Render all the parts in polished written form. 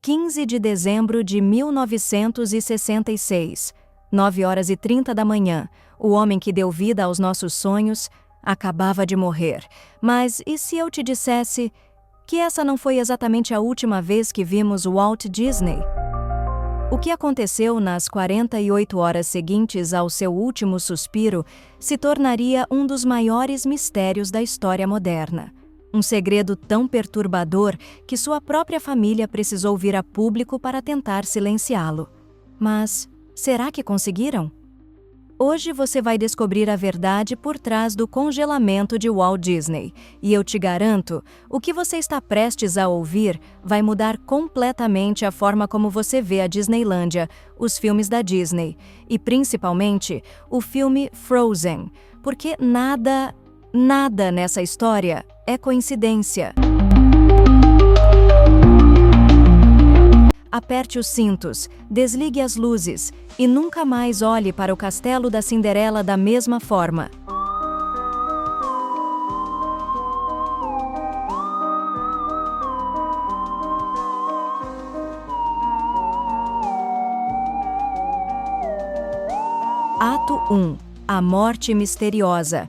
15 de dezembro de 1966, 9h30 da manhã, o homem que deu vida aos nossos sonhos acabava de morrer. Mas e se eu te dissesse que essa não foi exatamente a última vez que vimos Walt Disney? O que aconteceu nas 48 horas seguintes ao seu último suspiro se tornaria um dos maiores mistérios da história moderna. Um segredo tão perturbador que sua própria família precisou vir a público para tentar silenciá-lo. Mas será que conseguiram? Hoje você vai descobrir a verdade por trás do congelamento de Walt Disney. E eu te garanto, o que você está prestes a ouvir vai mudar completamente a forma como você vê a Disneylândia, os filmes da Disney, e principalmente o filme Frozen, porque nada nessa história é coincidência. Aperte os cintos, desligue as luzes e nunca mais olhe para o castelo da Cinderela da mesma forma. Ato 1. A morte misteriosa.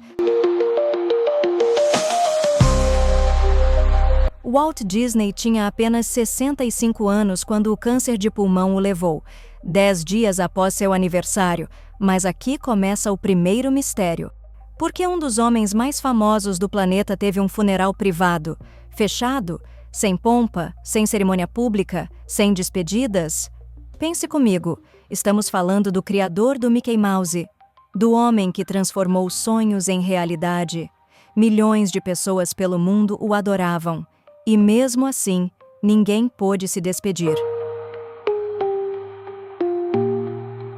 Walt Disney tinha apenas 65 anos quando o câncer de pulmão o levou, 10 dias após seu aniversário, mas aqui começa o primeiro mistério. Por que um dos homens mais famosos do planeta teve um funeral privado, fechado, sem pompa, sem cerimônia pública, sem despedidas? Pense comigo, estamos falando do criador do Mickey Mouse, do homem que transformou sonhos em realidade. Milhões de pessoas pelo mundo o adoravam. E mesmo assim, ninguém pôde se despedir.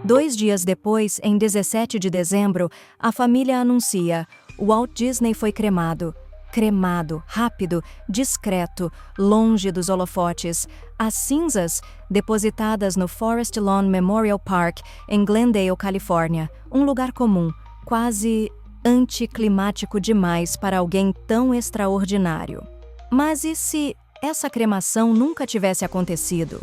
2 dias depois, em 17 de dezembro, a família anuncia: Walt Disney foi cremado. Cremado, rápido, discreto, longe dos holofotes. As cinzas depositadas no Forest Lawn Memorial Park, em Glendale, Califórnia. Um lugar comum, quase anticlimático demais para alguém tão extraordinário. Mas e se essa cremação nunca tivesse acontecido?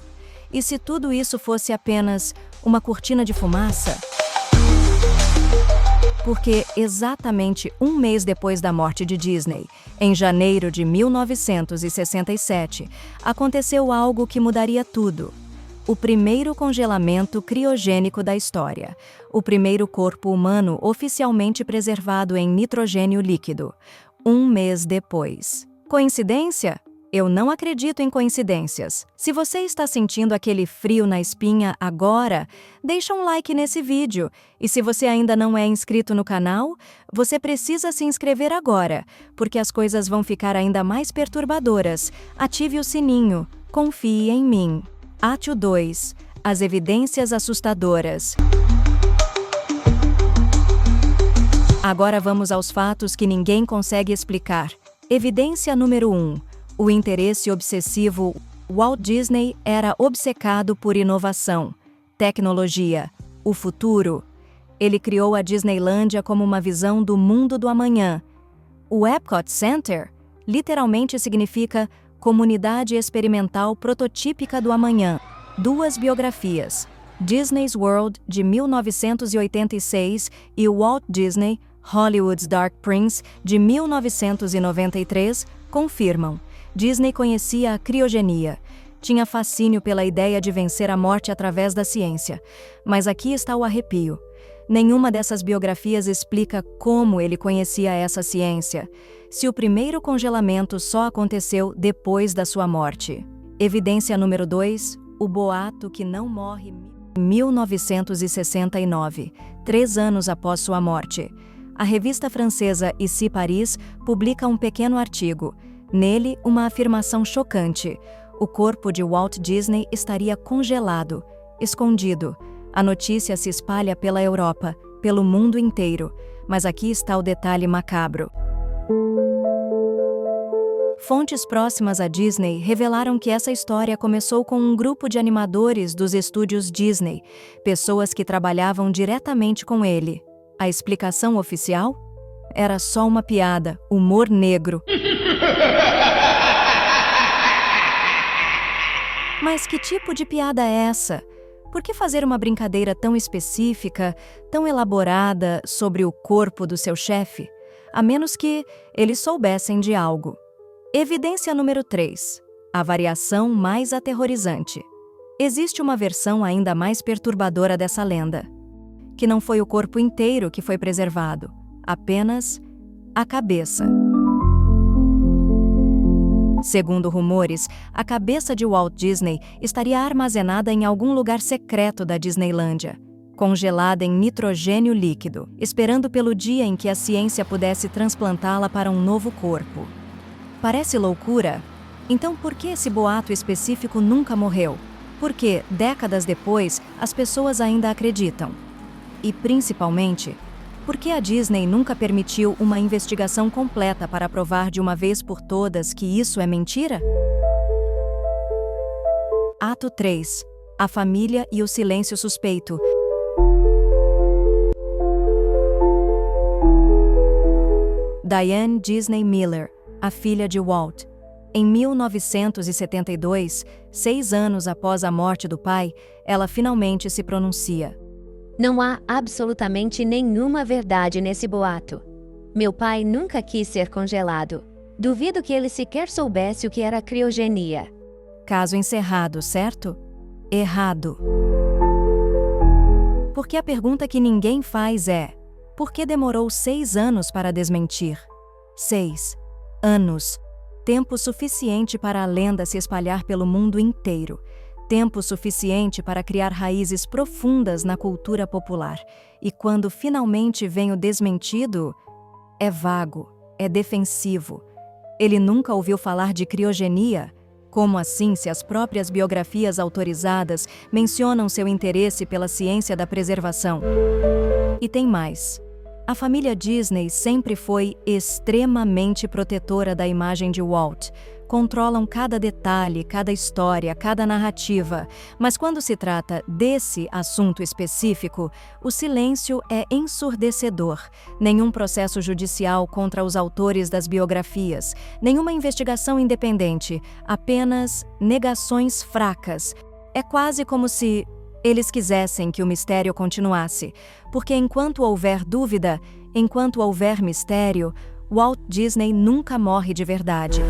E se tudo isso fosse apenas uma cortina de fumaça? Porque exatamente um mês depois da morte de Disney, em janeiro de 1967, aconteceu algo que mudaria tudo. O primeiro congelamento criogênico da história. O primeiro corpo humano oficialmente preservado em nitrogênio líquido. Um mês depois. Coincidência? Eu não acredito em coincidências. Se você está sentindo aquele frio na espinha agora, deixa um like nesse vídeo. E se você ainda não é inscrito no canal, você precisa se inscrever agora, porque as coisas vão ficar ainda mais perturbadoras. Ative o sininho. Confie em mim. Ato 2. As evidências assustadoras. Agora vamos aos fatos que ninguém consegue explicar. Evidência número 1. O interesse obsessivo. Walt Disney era obcecado por inovação, tecnologia, o futuro. Ele criou a Disneylândia como uma visão do mundo do amanhã. O Epcot Center literalmente significa Comunidade Experimental Prototípica do Amanhã. 2 biografias, Disney's World, de 1986, e Walt Disney, Hollywood's Dark Prince, de 1993, confirmam. Disney conhecia a criogenia. Tinha fascínio pela ideia de vencer a morte através da ciência. Mas aqui está o arrepio. Nenhuma dessas biografias explica como ele conhecia essa ciência, se o primeiro congelamento só aconteceu depois da sua morte. Evidência número 2, o boato que não morre. 1969, 3 anos após sua morte. A revista francesa Ici Paris publica um pequeno artigo. Nele, uma afirmação chocante. O corpo de Walt Disney estaria congelado, escondido. A notícia se espalha pela Europa, pelo mundo inteiro. Mas aqui está o detalhe macabro. Fontes próximas a Disney revelaram que essa história começou com um grupo de animadores dos estúdios Disney, pessoas que trabalhavam diretamente com ele. A explicação oficial? Era só uma piada, humor negro. Mas que tipo de piada é essa? Por que fazer uma brincadeira tão específica, tão elaborada sobre o corpo do seu chefe? A menos que eles soubessem de algo. Evidência número 3. A variação mais aterrorizante. Existe uma versão ainda mais perturbadora dessa lenda, que não foi o corpo inteiro que foi preservado, apenas a cabeça. Segundo rumores, a cabeça de Walt Disney estaria armazenada em algum lugar secreto da Disneylândia, congelada em nitrogênio líquido, esperando pelo dia em que a ciência pudesse transplantá-la para um novo corpo. Parece loucura? Então por que esse boato específico nunca morreu? Por que, décadas depois, as pessoas ainda acreditam? E, principalmente, por que a Disney nunca permitiu uma investigação completa para provar de uma vez por todas que isso é mentira? Ato 3. A família e o silêncio suspeito. Diane Disney Miller, a filha de Walt. Em 1972, 6 anos após a morte do pai, ela finalmente se pronuncia. Não há absolutamente nenhuma verdade nesse boato. Meu pai nunca quis ser congelado. Duvido que ele sequer soubesse o que era criogenia. Caso encerrado, certo? Errado. Porque a pergunta que ninguém faz é: por que demorou 6 anos para desmentir? 6 anos. Tempo suficiente para a lenda se espalhar pelo mundo inteiro. Tempo suficiente para criar raízes profundas na cultura popular. E quando finalmente vem o desmentido, é vago, é defensivo. Ele nunca ouviu falar de criogenia? Como assim, se as próprias biografias autorizadas mencionam seu interesse pela ciência da preservação? E tem mais. A família Disney sempre foi extremamente protetora da imagem de Walt. Controlam cada detalhe, cada história, cada narrativa. Mas quando se trata desse assunto específico, o silêncio é ensurdecedor. Nenhum processo judicial contra os autores das biografias, nenhuma investigação independente, apenas negações fracas. É quase como se eles quisessem que o mistério continuasse, porque enquanto houver dúvida, enquanto houver mistério, Walt Disney nunca morre de verdade.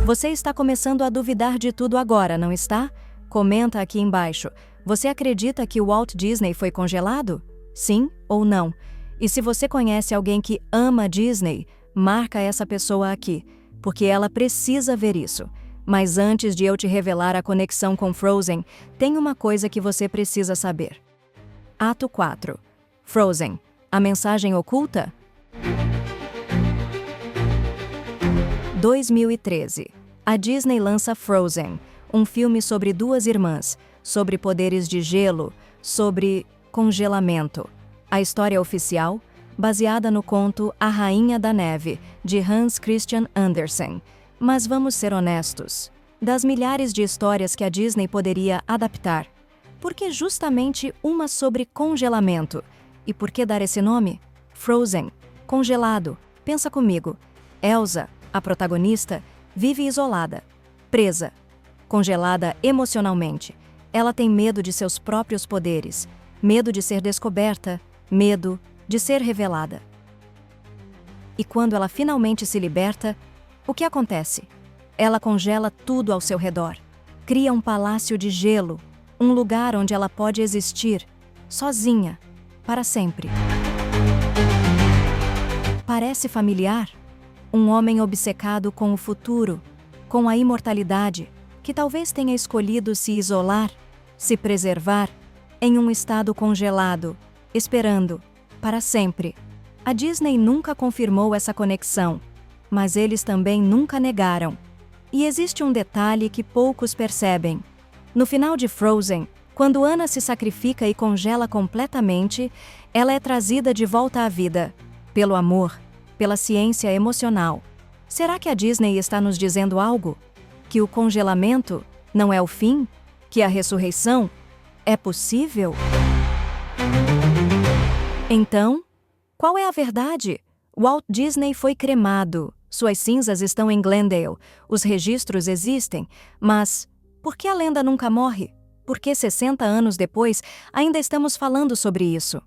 Você está começando a duvidar de tudo agora, não está? Comenta aqui embaixo. Você acredita que Walt Disney foi congelado? Sim ou não? E se você conhece alguém que ama Disney, marca essa pessoa aqui, porque ela precisa ver isso. Mas antes de eu te revelar a conexão com Frozen, tem uma coisa que você precisa saber. Ato 4. Frozen. A mensagem oculta? 2013. A Disney lança Frozen, um filme sobre 2 irmãs, sobre poderes de gelo, sobre congelamento. A história oficial, baseada no conto A Rainha da Neve, de Hans Christian Andersen. Mas vamos ser honestos. Das milhares de histórias que a Disney poderia adaptar, por que justamente uma sobre congelamento? E por que dar esse nome? Frozen, congelado. Pensa comigo. Elsa, a protagonista, vive isolada, presa, congelada emocionalmente. Ela tem medo de seus próprios poderes, medo de ser descoberta, medo de ser revelada. E quando ela finalmente se liberta, o que acontece? Ela congela tudo ao seu redor. Cria um palácio de gelo, um lugar onde ela pode existir, sozinha, para sempre. Parece familiar? Um homem obcecado com o futuro, com a imortalidade, que talvez tenha escolhido se isolar, se preservar, em um estado congelado, esperando, para sempre. A Disney nunca confirmou essa conexão, mas eles também nunca negaram. E existe um detalhe que poucos percebem. No final de Frozen, quando Anna se sacrifica e congela completamente, ela é trazida de volta à vida, pelo amor, pela ciência emocional. Será que a Disney está nos dizendo algo? Que o congelamento não é o fim? Que a ressurreição é possível? Então, qual é a verdade? Walt Disney foi cremado. Suas cinzas estão em Glendale. Os registros existem, mas Por que a lenda nunca morre? Por que 60 anos depois ainda estamos falando sobre isso?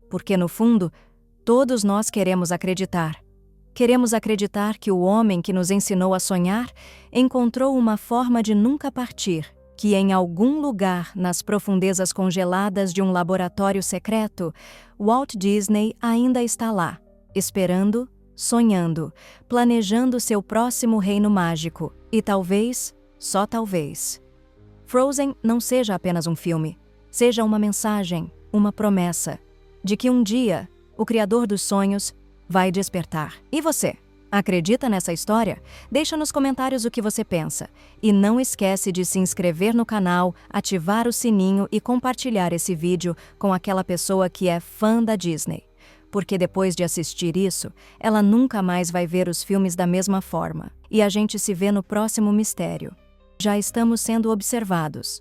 Porque, no fundo, todos nós queremos acreditar. Queremos acreditar que o homem que nos ensinou a sonhar encontrou uma forma de nunca partir, que em algum lugar nas profundezas congeladas de um laboratório secreto, Walt Disney ainda está lá, esperando, sonhando, planejando seu próximo reino mágico e talvez, só talvez, Frozen não seja apenas um filme, seja uma mensagem, uma promessa, de que um dia o Criador dos sonhos vai despertar. E você? Acredita nessa história? Deixa nos comentários o que você pensa. E não esquece de se inscrever no canal, ativar o sininho e compartilhar esse vídeo com aquela pessoa que é fã da Disney. Porque depois de assistir isso, ela nunca mais vai ver os filmes da mesma forma. E a gente se vê no próximo mistério. Já estamos sendo observados.